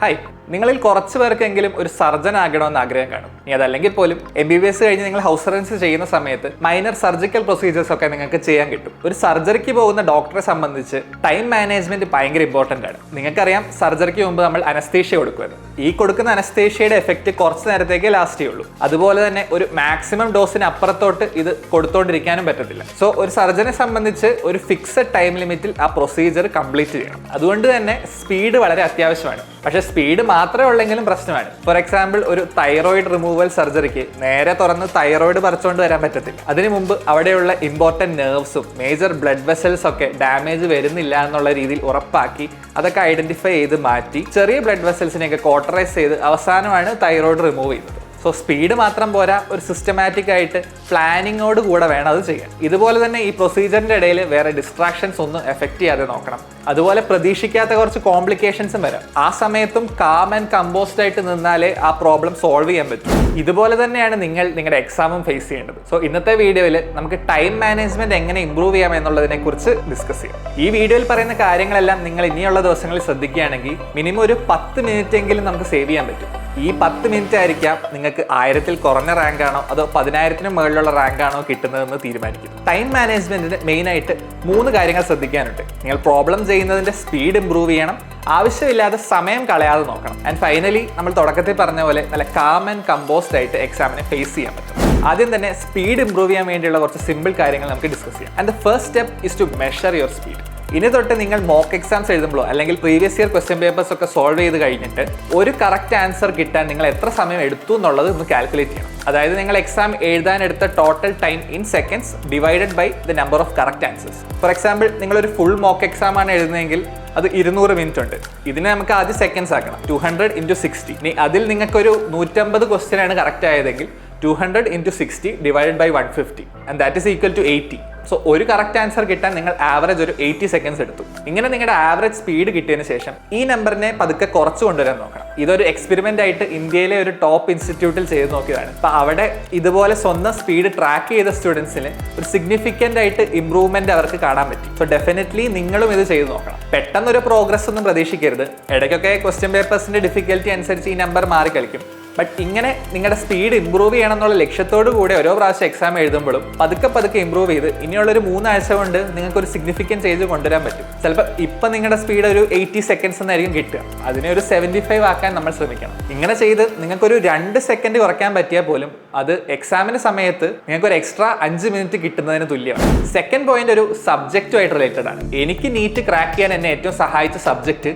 Hi, നിങ്ങളിൽ കുറച്ച് പേർക്കെങ്കിലും ഒരു സർജൻ ആകണമെന്ന് ആഗ്രഹം കാണും. ഇനി അതല്ലെങ്കിൽ പോലും MBBS കഴിഞ്ഞ് നിങ്ങൾ ഹൗസ് സർജൻസി ചെയ്യുന്ന സമയത്ത് മൈനർ സർജിക്കൽ പ്രൊസീജിയേഴ്സ് ഒക്കെ നിങ്ങൾക്ക് ചെയ്യാൻ കിട്ടും. ഒരു സർജറിക്ക് പോകുന്ന ഡോക്ടറെ സംബന്ധിച്ച് ടൈം മാനേജ്മെന്റ് ഭയങ്കര ഇമ്പോർട്ടൻ്റ് ആണ്. നിങ്ങൾക്കറിയാം, സർജറിക്ക് മുമ്പ് നമ്മൾ അനസ്തേഷ്യ കൊടുക്കുമായിരുന്നു. ഈ കൊടുക്കുന്ന അനസ്തേഷ്യയുടെ എഫക്റ്റ് കുറച്ച് നേരത്തേക്ക് ലാസ്റ്റ് ചെയ്യുള്ളൂ. അതുപോലെ തന്നെ ഒരു മാക്സിമം ഡോസിന് അപ്പുറത്തോട്ട് ഇത് കൊടുത്തോണ്ടിരിക്കാനും പറ്റത്തില്ല. സോ ഒരു സർജനെ സംബന്ധിച്ച് ഒരു ഫിക്സഡ് ടൈം ലിമിറ്റിൽ ആ പ്രൊസീജിയർ കംപ്ലീറ്റ് ചെയ്യണം. അതുകൊണ്ട് തന്നെ സ്പീഡ് വളരെ അത്യാവശ്യമാണ്. പക്ഷേ സ്പീഡ് മാത്രമേ ഉള്ളെങ്കിലും പ്രശ്നമാണ്. ഫോർ എക്സാമ്പിൾ, ഒരു തൈറോയിഡ് റിമൂവൽ സർജറിക്ക് നേരെ തുറന്ന് തൈറോയിഡ് പറിച്ചുകൊണ്ട് വരാൻ പറ്റത്തില്ല. അതിനു മുമ്പ് അവിടെയുള്ള ഇമ്പോർട്ടൻറ്റ് നെർവ്സും മേജർ ബ്ലഡ് വെസൽസ് ഒക്കെ ഡാമേജ് വരുന്നില്ല എന്നുള്ള രീതിയിൽ ഉറപ്പാക്കി അതൊക്കെ ഐഡന്റിഫൈ ചെയ്ത് മാറ്റി ചെറിയ ബ്ലഡ് വെസൽസിനെയൊക്കെ കോട്ടറൈസ് ചെയ്ത് അവസാനമാണ് തൈറോയിഡ് റിമൂവ് ചെയ്യുന്നത്. സോ സ്പീഡ് മാത്രം പോരാ, ഒരു സിസ്റ്റമാറ്റിക് ആയിട്ട് പ്ലാനിങ്ങോട് കൂടെ വേണം അത് ചെയ്യാൻ. ഇതുപോലെ തന്നെ ഈ പ്രൊസീജിയറിന്റെ ഇടയിൽ വേറെ ഡിസ്ട്രാക്ഷൻസ് ഒന്നും എഫക്റ്റ് ചെയ്യാതെ നോക്കണം. അതുപോലെ പ്രതീക്ഷിക്കാത്ത കുറച്ച് കോംപ്ലിക്കേഷൻസും വരാം. ആ സമയത്തും കാം ആൻഡ് കമ്പോസ്ഡ് ആയിട്ട് നിന്നാലേ ആ പ്രോബ്ലം സോൾവ് ചെയ്യാൻ പറ്റും. ഇതുപോലെ തന്നെയാണ് നിങ്ങളുടെ എക്സാമും ഫേസ് ചെയ്യേണ്ടത്. സോ ഇന്നത്തെ വീഡിയോയിൽ നമുക്ക് ടൈം മാനേജ്മെന്റ് എങ്ങനെ ഇംപ്രൂവ് ചെയ്യാം എന്നുള്ളതിനെ കുറിച്ച് ഡിസ്കസ് ചെയ്യാം. ഈ വീഡിയോയിൽ പറയുന്ന കാര്യങ്ങളെല്ലാം നിങ്ങൾ ഇനിയുള്ള ദിവസങ്ങളിൽ ശ്രദ്ധിക്കുകയാണെങ്കിൽ മിനിമം ഒരു 10 മിനിറ്റ് എങ്കിലും നമുക്ക് സേവ് ചെയ്യാൻ പറ്റും. ഈ 10 മിനിറ്റ് ആയിരിക്കാം നിങ്ങൾക്ക് 1000-ൽ കുറഞ്ഞ റാങ്ക് ആണോ അതോ 10,000-ന് മുകളിലുള്ള റാങ്ക് ആണോ കിട്ടുന്നതെന്ന് തീരുമാനിക്കും. ടൈം മാനേജ്മെന്റിന് മെയിനായിട്ട് 3 കാര്യങ്ങൾ ശ്രദ്ധിക്കാനുണ്ട്. നിങ്ങൾ പ്രോബ്ലം ചെയ്യുന്നതിന്റെ സ്പീഡ് ഇംപ്രൂവ് ചെയ്യണം, ആവശ്യമില്ലാതെ സമയം കളയാതെ നോക്കണം, ആൻഡ് ഫൈനലി നമ്മൾ തുടക്കത്തിൽ പറഞ്ഞ പോലെ നല്ല കാം ആൻഡ് കമ്പോസ്ഡ് ആയിട്ട് എക്സാമിനെ ഫേസ് ചെയ്യാൻ പറ്റും. ആദ്യം തന്നെ സ്പീഡ് ഇംപ്രൂവ് ചെയ്യാൻ വേണ്ടിയുള്ള കുറച്ച് സിമ്പിൾ കാര്യങ്ങൾ നമുക്ക് ഡിസ്കസ് ചെയ്യാം. And the first step is to measure your speed. ഇനി തൊട്ട് നിങ്ങൾ മോക്ക് എക്സാംസ് എഴുതുമ്പോഴോ അല്ലെങ്കിൽ പ്രീവിയസ് ഇയർ ക്വസ്റ്റ്യൻ പേപ്പേഴ്സ് ഒക്കെ സോൾവ് ചെയ്ത് കഴിഞ്ഞിട്ട് ഒരു കറക്റ്റ് ആൻസർ കിട്ടാൻ നിങ്ങൾ എത്ര സമയം എടുത്തു എന്നുള്ളത് ഒന്ന് കാൽക്കുലേറ്റ് ചെയ്യണം. അതായത് നിങ്ങൾ എക്സാം എഴുതാനെടുത്ത total time in seconds divided by the number of correct answers. For example, നിങ്ങളൊരു ഫുൾ മോക്ക് എക്സാം ആണ് എഴുതുന്നതെങ്കിൽ അത് 200 മിനിറ്റ് ഉണ്ട്. ഇതിനെ നമുക്ക് ആദ്യം സെക്കൻഡ്സ് ആക്കണം. 200 × 60. ഇനി അതിൽ നിങ്ങൾക്കൊരു 150 ക്വസ്റ്റ്യൻ ആണ് കറക്റ്റ് ആയതെങ്കിൽ 200 × 60 divided by 150 and that is equal to 80. So ഒരു കറക്റ്റ് ആൻസർ കിട്ടാൻ നിങ്ങൾ ആവറേജ് ഒരു 80 സെക്കൻഡ്സ് എടുത്തു. ഇങ്ങനെ നിങ്ങളുടെ ആവറേജ് സ്പീഡ് കിട്ടിയതിന് ശേഷം ഈ നമ്പറിനെ പതുക്കെ കുറച്ച് കൊണ്ടുവരാൻ നോക്കണം. ഇതൊരു എക്സ്പെരിമെന്റ് ആയിട്ട് ഇന്ത്യയിലെ ഒരു ടോപ്പ് ഇൻസ്റ്റിറ്റ്യൂട്ടിൽ ചെയ്ത് നോക്കിയതാണ്. അപ്പോൾ അവിടെ ഇതുപോലെ സ്വന്തം സ്പീഡ് ട്രാക്ക് ചെയ്ത സ്റ്റുഡൻസിന് ഒരു സിഗ്നിഫിക്കൻ്റ് ആയിട്ട് ഇംപ്രൂവ്മെന്റ് അവർക്ക് കാണാൻ പറ്റി. സോ ഡെഫിനറ്റ്ലി നിങ്ങളും ഇത് ചെയ്ത് നോക്കണം. പെട്ടെന്നൊരു പ്രോഗ്രസ് ഒന്നും പ്രതീക്ഷിക്കരുത്. ഇടയ്ക്കൊക്കെ ക്വസ്റ്റ്യൻ പേപ്പേഴ്സിന്റെ ഡിഫിക്കൽറ്റി അനുസരിച്ച് ഈ നമ്പർ മാറി കളിക്കും. ബട്ട് ഇങ്ങനെ നിങ്ങളുടെ സ്പീഡ് ഇംപ്രൂവ് ചെയ്യണം എന്നുള്ള ലക്ഷ്യത്തോടു കൂടി ഓരോ പ്രാവശ്യം എക്സാം എഴുതുമ്പോഴും പതുക്കെ ഇംപ്രൂവ് ചെയ്ത് ഇനിയുള്ളൊരു 3 ആഴ്ച കൊണ്ട് നിങ്ങൾക്ക് ഒരു സിഗ്നിഫിക്കൻറ്റ് ചേഞ്ച് കൊണ്ടുവരാൻ പറ്റും. ചിലപ്പോൾ ഇപ്പം നിങ്ങളുടെ സ്പീഡ് ഒരു 80 സെക്കൻഡ്സ് എന്നായിരിക്കും കിട്ടുക. അതിനെ ഒരു 75 ആക്കാൻ നമ്മൾ ശ്രമിക്കണം. ഇങ്ങനെ ചെയ്ത് നിങ്ങൾക്കൊരു 2 സെക്കൻഡ് കുറയ്ക്കാൻ പറ്റിയാൽ പോലും അത് എക്സാമിന് സമയത്ത് നിങ്ങൾക്കൊരു എക്സ്ട്രാ 5 മിനിറ്റ് കിട്ടുന്നതിന് തുല്യമാണ്. സെക്കൻഡ് പോയിന്റ് ഒരു സബ്ജക്റ്റുമായിട്ട് റിലേറ്റഡ് ആണ്. എനിക്ക് നീറ്റ് ക്രാക്ക് ചെയ്യാൻ എന്നെ ഏറ്റവും സഹായിച്ച സബ്ജക്റ്റ്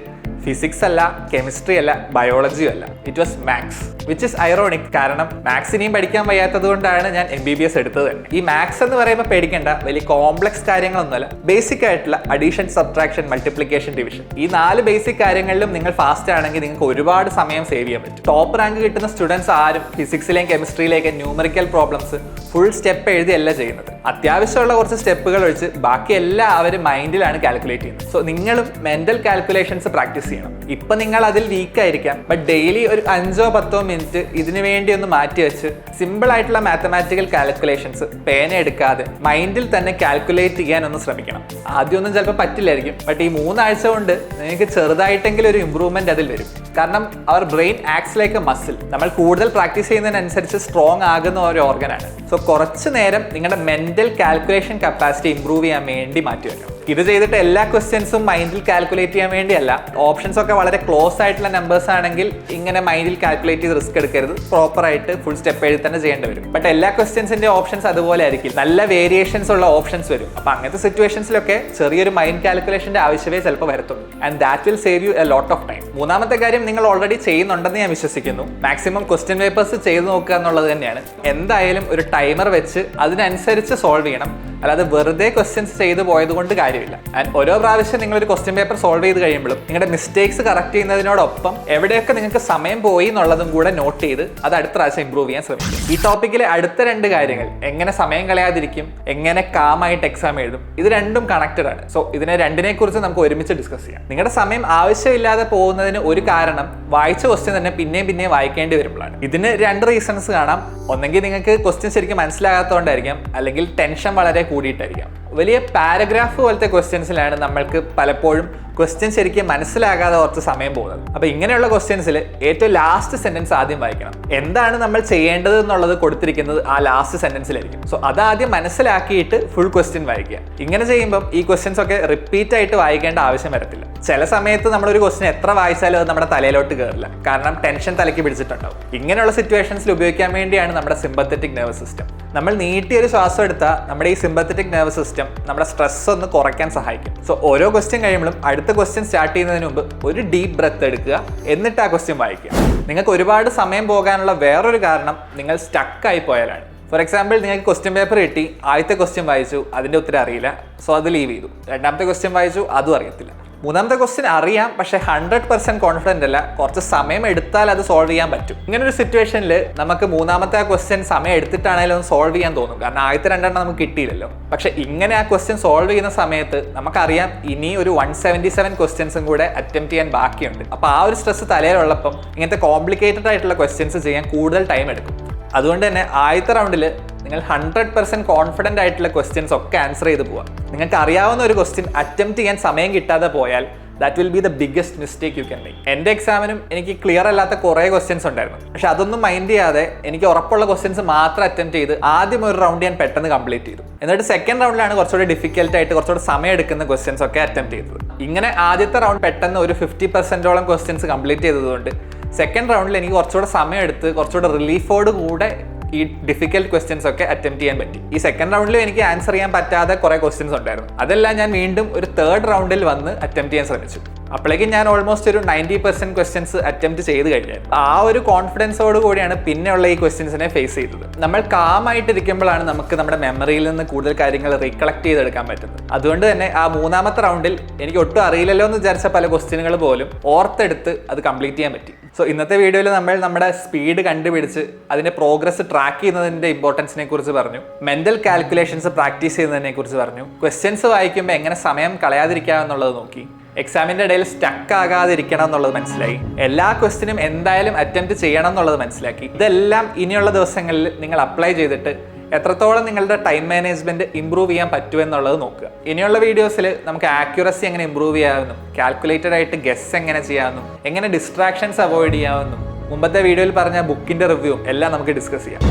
ഫിസിക്സ് അല്ല, കെമിസ്ട്രി അല്ല, ബയോളജിയും അല്ല. It was maths, which is ironic. കാരണം മാത്സ് ഇനിയും പഠിക്കാൻ വയ്യാത്തത് കൊണ്ടാണ് ഞാൻ MBBS എടുത്തത് തന്നെ. ഈ മാത്സ് എന്ന് പറയുമ്പോൾ പേടിക്കേണ്ട, വലിയ കോംപ്ലക്സ് കാര്യങ്ങളൊന്നുമല്ല. ബേസിക് ആയിട്ടുള്ള അഡീഷൻ, സബ്ട്രാക്ഷൻ, മൾട്ടിപ്ലിക്കേഷൻ, ഡിവിഷൻ, ഈ 4 ബേസിക് കാര്യങ്ങളിലും നിങ്ങൾ ഫാസ്റ്റ് ആണെങ്കിൽ നിങ്ങൾക്ക് ഒരുപാട് സമയം സേവ് ചെയ്യാൻ പറ്റും. ടോപ്പ് റാങ്ക് കിട്ടുന്ന സ്റ്റുഡൻസ് ആരും ഫിസിക്സിലെയും കെമിസ്ട്രിയിലേക്ക് ന്യൂമറിക്കൽ പ്രോബ്ലംസ് ഫുൾ സ്റ്റെപ്പ് എഴുതിയല്ല ചെയ്യുന്നത്. അത്യാവശ്യമുള്ള കുറച്ച് സ്റ്റെപ്പുകൾ ഒഴിച്ച് ബാക്കി എല്ലാം അവർ മൈൻഡിലാണ് കാൽക്കുലേറ്റ് ചെയ്യുന്നത്. സോ നിങ്ങളും മെന്റൽ കാൽക്കുലേഷൻസ് പ്രാക്ടീസ് ചെയ്യണം. ഇപ്പൊ നിങ്ങൾ അതിൽ വീക്ക് ആയിരിക്കാം, ബട്ട് ഡെയിലി ഒരു 5-10 മിനിറ്റ് ഇതിനു വേണ്ടി ഒന്ന് മാറ്റി വെച്ച് സിമ്പിൾ ആയിട്ടുള്ള മാത്തമാറ്റിക്കൽ കാൽക്കുലേഷൻസ് പേന എടുക്കാതെ മൈൻഡിൽ തന്നെ കാൽക്കുലേറ്റ് ചെയ്യാനൊന്ന് ശ്രമിക്കണം. ആദ്യമൊന്നും ചിലപ്പോൾ പറ്റില്ലായിരിക്കും, ബട്ട് ഈ 3 ആഴ്ച കൊണ്ട് നിങ്ങൾക്ക് ചെറുതായിട്ടെങ്കിലും ഒരു ഇമ്പ്രൂവ്മെന്റ് അതിൽ വരും. കാരണം അവർ brain acts like a muscle. നമ്മൾ കൂടുതൽ പ്രാക്ടീസ് ചെയ്യുന്നതിനനുസരിച്ച് സ്ട്രോങ് ആകുന്ന ഒരു ഓർഗനാണ്. സോ കുറച്ച് നേരം നിങ്ങളുടെ മെന്റൽ കാൽക്കുലേഷൻ കപ്പാസിറ്റി ഇംപ്രൂവ് ചെയ്യാൻ വേണ്ടി മാറ്റി വെക്കണം. ഇത് ചെയ്തിട്ട് എല്ലാ ക്വസ്റ്റ്യൻസും മൈൻഡിൽ കാൽക്കുലേറ്റ് ചെയ്യാൻ വേണ്ടിയല്ല. ഓപ്ഷൻസ് ഒക്കെ വളരെ ക്ലോസ് ആയിട്ടുള്ള നമ്പേഴ്സ് ആണെങ്കിൽ ഇങ്ങനെ മൈൻഡിൽ കാൽക്കുലേറ്റ് ചെയ്ത് റിസ്ക് എടുക്കരുത്. പ്രോപ്പർ ആയിട്ട് ഫുൾ സ്റ്റെപ്പ് എഴുതി തന്നെ ചെയ്യേണ്ടി വരും. ബട്ട് എല്ലാ ക്വസ്റ്റ്യൻസിന്റെ ഓപ്ഷൻസ് അതുപോലെ ആയിരിക്കും, നല്ല വേരിയേഷൻസ് ഉള്ള ഓപ്ഷൻസ് വരും. അപ്പൊ അങ്ങനത്തെ സിറ്റുവേഷൻസിലൊക്കെ ചെറിയൊരു മൈൻഡ് കാൽക്കുലേഷന്റെ ആവശ്യമേ ചിലപ്പോൾ വരത്തുള്ളൂ. And that will save U a lot of time. മൂന്നാമത്തെ കാര്യം നിങ്ങൾ ഓൾറെഡി ചെയ്യുന്നുണ്ടെന്ന് ഞാൻ വിശ്വസിക്കുന്നു. മാക്സിമം ക്വസ്റ്റ്യൻ പേപ്പേഴ്സ് ചെയ്ത് നോക്കുക എന്നുള്ളത് തന്നെയാണ്. എന്തായാലും ഒരു ടൈമർ വെച്ച് അതിനനുസരിച്ച് സോൾവ് ചെയ്യണം. അല്ലാതെ വെറുതെ ക്വസ്റ്റ്യൻസ് ചെയ്ത് പോയത് കൊണ്ട് കാര്യമില്ല. ആൻഡ് ഓരോ പ്രാവശ്യം നിങ്ങളൊരു ക്വസ്റ്റ്യൻ പേപ്പർ സോൾവ് ചെയ്ത് കഴിയുമ്പോഴും നിങ്ങളുടെ മിസ്റ്റേക്സ് കറക്റ്റ് ചെയ്യുന്നതിനോടൊപ്പം എവിടെയൊക്കെ നിങ്ങൾക്ക് സമയം പോയി എന്നുള്ളതും കൂടെ നോട്ട് ചെയ്ത് അത് അടുത്ത പ്രാവശ്യം ഇംപ്രൂവ് ചെയ്യാൻ ശ്രമിക്കും. ഈ ടോപ്പിക്കിലെ അടുത്ത 2 കാര്യങ്ങൾ, എങ്ങനെ സമയം കളയാതിരിക്കും, എങ്ങനെ കാമായിട്ട് എക്സാം എഴുതും, ഇത് രണ്ടും കണക്റ്റഡ് ആണ്. സോ ഇതിനെ രണ്ടിനെ കുറിച്ച് നമുക്ക് ഒരുമിച്ച് ഡിസ്കസ് ചെയ്യാം. നിങ്ങളുടെ സമയം ആവശ്യമില്ലാതെ പോകുന്നതിന് ഒരു കാരണം വായിച്ച ക്വസ്റ്റ്യൻ തന്നെ പിന്നെയും വായിക്കേണ്ടി വരുമ്പോഴാണ്. ഇതിന് 2 റീസൺസ് കാണാം. ഒന്നെങ്കിൽ നിങ്ങൾക്ക് ക്വസ്റ്റ്യൻ ശരിക്കും മനസ്സിലാകാത്തതുകൊണ്ടായിരിക്കാം, അല്ലെങ്കിൽ ടെൻഷൻ വളരെ കൂടിയിട്ടായിരിക്കാം. വലിയ പാരഗ്രാഫ് പോലത്തെ ക്വസ്റ്റ്യൻസിലാണ് നമ്മൾക്ക് പലപ്പോഴും ക്വസ്റ്റ്യൻ ശരിക്കും മനസ്സിലാകാതെ കുറച്ച് സമയം പോകുന്നത്. അപ്പോൾ ഇങ്ങനെയുള്ള ക്വസ്റ്റ്യൻസിൽ ഏറ്റവും ലാസ്റ്റ് സെന്റൻസ് ആദ്യം വായിക്കണം. എന്താണ് നമ്മൾ ചെയ്യേണ്ടത് എന്നുള്ളത് കൊടുത്തിരിക്കുന്നത് ആ ലാസ്റ്റ് സെന്റൻസിലായിരിക്കും. സോ അതാദ്യം മനസ്സിലാക്കിയിട്ട് ഫുൾ ക്വസ്റ്റ്യൻ വായിക്കുക. ഇങ്ങനെ ചെയ്യുമ്പോൾ ഈ ക്വസ്റ്റ്യൻസ് ഒക്കെ റിപ്പീറ്റ് ആയിട്ട് വായിക്കേണ്ട ആവശ്യം വരത്തില്ല. ചില സമയത്ത് നമ്മളൊരു ക്വസ്റ്റ്യൻ എത്ര വായിച്ചാലും അത് നമ്മുടെ തലയിലോട്ട് കയറില്ല, കാരണം ടെൻഷൻ തലയ്ക്ക് പിടിച്ചിട്ടുണ്ടാവും. ഇങ്ങനെയുള്ള സിറ്റുവേഷൻസിൽ ഉപയോഗിക്കാൻ വേണ്ടിയാണ് നമ്മുടെ സിമ്പത്തറ്റിക് നെർവസ് സിസ്റ്റം. നമ്മൾ നീട്ടിയൊരു ശ്വാസം എടുത്താൽ നമ്മുടെ ഈ സിമ്പത്തറ്റിക് നെർവസ് സിസ്റ്റം നമ്മുടെ സ്ട്രെസ് ഒന്ന് കുറയ്ക്കാൻ സഹായിക്കും. സോ ഓരോ ക്വസ്റ്റ്യൻ കഴിയുമ്പോഴും അടുത്ത ക്വസ്റ്റ്യൻ സ്റ്റാർട്ട് ചെയ്യുന്നതിന് മുമ്പ് ഒരു ഡീപ്പ് ബ്രെത്ത് എടുക്കുക, എന്നിട്ട് ആ ക്വസ്റ്റ്യൻ വായിക്കുക. നിങ്ങൾക്ക് ഒരുപാട് സമയം പോകാനുള്ള വേറൊരു കാരണം നിങ്ങൾ സ്റ്റക്കായി പോയാലാണ്. ഫോർ എക്സാമ്പിൾ, നിങ്ങൾക്ക് ക്വസ്റ്റ്യൻ പേപ്പർ കിട്ടി, ആദ്യത്തെ ക്വസ്റ്റ്യൻ വായിച്ചു, അതിൻ്റെ ഉത്തരം അറിയില്ല, സോ അത് ലീവ് ചെയ്തു. രണ്ടാമത്തെ ക്വസ്റ്റ്യൻ വായിച്ചു, അതും അറിയത്തില്ല. മൂന്നാമത്തെ ക്വസ്റ്റ്യൻ അറിയാം, പക്ഷേ 100% കോൺഫിഡൻ്റ് അല്ല, കുറച്ച് സമയം എടുത്താൽ അത് സോൾവ് ചെയ്യാൻ പറ്റും. ഇങ്ങനൊരു സിറ്റുവേഷനിൽ നമുക്ക് മൂന്നാമത്തെ ആ ക്വസ്റ്റ്യൻ സമയം എടുത്തിട്ടാണെങ്കിലും ഒന്ന് സോൾവ് ചെയ്യാൻ തോന്നും, കാരണം ആദ്യത്തെ രണ്ടെണ്ണം നമുക്ക് കിട്ടിയില്ലല്ലോ. പക്ഷേ ഇങ്ങനെ ആ ക്വസ്റ്റ്യൻ സോൾവ് ചെയ്യുന്ന സമയത്ത് നമുക്കറിയാം ഇനി ഒരു 177 ക്വസ്റ്റ്യൻസും കൂടെ അറ്റംപ്റ്റ് ചെയ്യാൻ ബാക്കിയുണ്ട്. അപ്പോൾ ആ ഒരു സ്ട്രെസ് തലയിലുള്ളപ്പം ഇങ്ങനത്തെ കോംപ്ലിക്കേറ്റഡ് ആയിട്ടുള്ള ക്വസ്റ്റ്യൻസ് ചെയ്യാൻ കൂടുതൽ ടൈം എടുക്കും. അതുകൊണ്ട് തന്നെ ആദ്യത്തെ റൗണ്ടിൽ നിങ്ങൾ 100% കോൺഫിഡൻ്റ് ആയിട്ടുള്ള ക്വസ്റ്റ്യൻസ് ഒക്കെ ആൻസർ ചെയ്ത് പോവാം. നിങ്ങൾക്ക് അറിയാവുന്ന ഒരു ക്വസ്റ്റ്യൻ അറ്റംപ്റ്റ് ചെയ്യാൻ സമയം കിട്ടാതെ പോയാൽ that will be the biggest mistake you can make. എൻ്റെ എക്സാമിനും എനിക്ക് ക്ലിയർ അല്ലാത്ത കുറേ ക്വസ്റ്റ്യൻസ് ഉണ്ടായിരുന്നു. പക്ഷെ അതൊന്നും മൈൻഡ് ചെയ്യാതെ എനിക്ക് ഉറപ്പുള്ള ക്വസ്റ്റ്യൻസ് മാത്രം അറ്റംപ്റ്റ് ചെയ്ത് ആദ്യം ഒരു റൗണ്ട് ഞാൻ പെട്ടെന്ന് കംപ്ലീറ്റ് ചെയ്തു. എന്നിട്ട് സെക്കൻഡ് റൗണ്ടിലാണ് കുറച്ചുകൂടി ഡിഫിക്കൽട്ട് ആയിട്ട് കുറച്ചുകൂടി സമയം എടുക്കുന്ന ക്വസ്റ്റ്യൻസ് ഒക്കെ അറ്റംപ്റ്റ് ചെയ്തത്. ഇങ്ങനെ ആദ്യത്തെ റൗണ്ട് പെട്ടെന്ന് ഒരു 50%ഓളം ക്വസ്റ്റ്യൻസ് കംപ്ലീറ്റ് ചെയ്തതുകൊണ്ട് സെക്കൻഡ് റൗണ്ടിൽ എനിക്ക് കുറച്ചുകൂടെ സമയം എടുത്ത് കുറച്ചുകൂടെ റിലീഫോട് കൂടെ ഈ ഡിഫിക്കൽട്ട് ക്വസ്റ്റ്യൻസ് ഒക്കെ അറ്റംപ്റ്റ് ചെയ്യാൻ പറ്റി. ഈ സെക്കൻഡ് റൗണ്ടിൽ എനിക്ക് ആൻസർ ചെയ്യാൻ പറ്റാത്ത കുറേ ക്വസ്റ്റ്യൻസ് ഉണ്ടായിരുന്നു. അതെല്ലാം ഞാൻ വീണ്ടും ഒരു തേർഡ് റൗണ്ടിൽ വന്ന് അറ്റംപ്റ്റ് ചെയ്യാൻ ശ്രമിച്ചു. അപ്പോഴേക്കും ഞാൻ ഓൾമോസ്റ്റ് ഒരു 90% ക്വസ്റ്റ്യൻസ് അറ്റംപ്റ്റ് ചെയ്ത് കഴിഞ്ഞായിരുന്നു. ആ ഒരു കോൺഫിഡൻസോട് കൂടിയാണ് പിന്നെയുള്ള ഈ ക്വസ്റ്റ്യൻസിനെ ഫേസ് ചെയ്തത്. നമ്മൾ കാമായിട്ടിരിക്കുമ്പോഴാണ് നമുക്ക് നമ്മുടെ മെമ്മറിയിൽ നിന്ന് കൂടുതൽ കാര്യങ്ങൾ റീകളക്ട് ചെയ്തെടുക്കാൻ പറ്റുന്നത്. അതുകൊണ്ട് തന്നെ ആ മൂന്നാമത്തെ റൗണ്ടിൽ എനിക്ക് ഒട്ടും അറിയില്ലല്ലോ എന്ന് വിചാരിച്ച പല ക്വസ്റ്റ്യനുകൾ പോലും ഓർത്തെടുത്ത് അത് കംപ്ലീറ്റ് ചെയ്യാൻ പറ്റി. സോ ഇന്നത്തെ വീഡിയോയിൽ നമ്മൾ നമ്മുടെ സ്പീഡ് കണ്ടുപിടിച്ച് അതിൻ്റെ പ്രോഗ്രസ് ട്രാക്ക് ചെയ്യുന്നതിൻ്റെ ഇമ്പോർട്ടൻസിനെ കുറിച്ച് പറഞ്ഞു, മെൻ്റൽ കാൽക്കുലേഷൻസ് പ്രാക്ടീസ് ചെയ്യുന്നതിനെ കുറിച്ച് പറഞ്ഞു, ക്വസ്റ്റ്യൻസ് വായിക്കുമ്പോൾ എങ്ങനെ സമയം കളയാതിരിക്കാമെന്നുള്ളത് നോക്കി, എക്സാമിൻ്റെ ഇടയിൽ സ്റ്റക്ക് ആകാതിരിക്കണം എന്നുള്ളത് മനസ്സിലായി, എല്ലാ ക്വസ്റ്റ്യനും എന്തായാലും അറ്റംപ്റ്റ് ചെയ്യണം എന്നുള്ളത് മനസ്സിലാക്കി. ഇതെല്ലാം ഇനിയുള്ള ദിവസങ്ങളിൽ നിങ്ങൾ അപ്ലൈ ചെയ്തിട്ട് എത്രത്തോളം നിങ്ങളുടെ ടൈം മാനേജ്മെൻറ്റ് ഇമ്പ്രൂവ് ചെയ്യാൻ പറ്റുമെന്നുള്ളത് നോക്കുക. ഇനിയുള്ള വീഡിയോസിൽ നമുക്ക് ആക്യുറസി എങ്ങനെ ഇമ്പ്രൂവ് ചെയ്യാമെന്നും കാൽക്കുലേറ്റഡ് ആയിട്ട് ഗെസ് എങ്ങനെ ചെയ്യാമെന്നും എങ്ങനെ ഡിസ്ട്രാക്ഷൻസ് അവോയ്ഡ് ചെയ്യാമെന്നും മുമ്പത്തെ വീഡിയോയിൽ പറഞ്ഞ ബുക്കിൻ്റെ റിവ്യൂവും എല്ലാം നമുക്ക് ഡിസ്കസ് ചെയ്യാം.